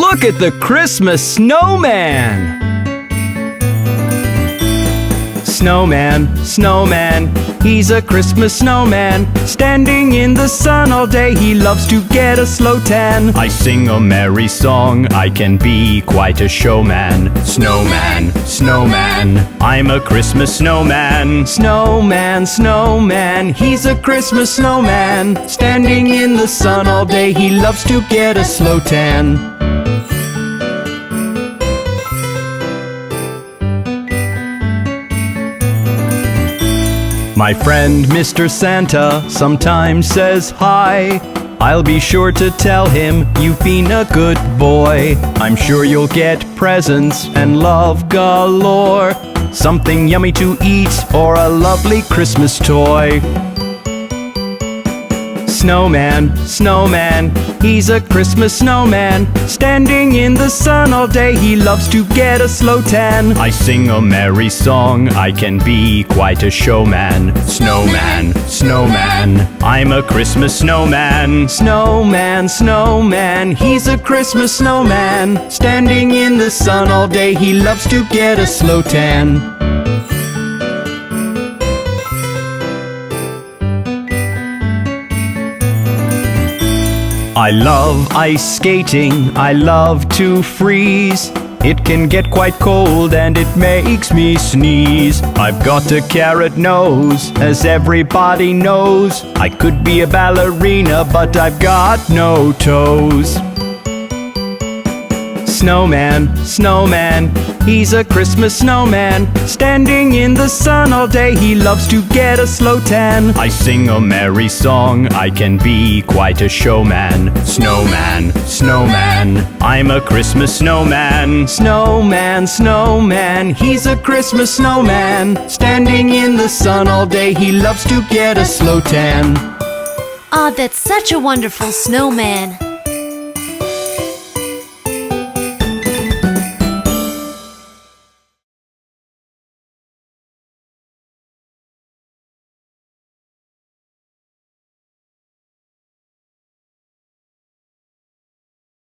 Look at the Christmas snowman! Snowman, snowman, he's a Christmas snowman. Standing in the sun all day, he loves to get a slow tan. I sing a merry song, I can be quite a showman. Snowman, snowman, I'm a Christmas snowman. Snowman, snowman, he's a Christmas snowman. Standing in the sun all day, he loves to get a slow tan. My friend Mr. Santa sometimes says hi. I'll be sure to tell him you've been a good boy. I'm sure you'll get presents and love galore, something yummy to eat or a lovely Christmas toy. Snowman, snowman, he's a Christmas snowman. Standing in the sun all day, he loves to get a slow tan. I sing a merry song, I can be quite a showman. Snowman, snowman, I'm a Christmas snowman. Snowman, snowman, he's a Christmas snowman. Standing in the sun all day, he loves to get a slow tan. I love ice skating, I love to freeze. It can get quite cold and it makes me sneeze. I've got a carrot nose, as everybody knows. I could be a ballerina, but I've got no toes. Snowman, snowman, he's a Christmas snowman. Standing in the sun all day, he loves to get a slow tan. I sing a merry song, I can be quite a showman. Snowman, snowman, I'm a Christmas snowman. Snowman, snowman, he's a Christmas snowman. Standing in the sun all day, he loves to get a slow tan. Aw, that's such a wonderful snowman.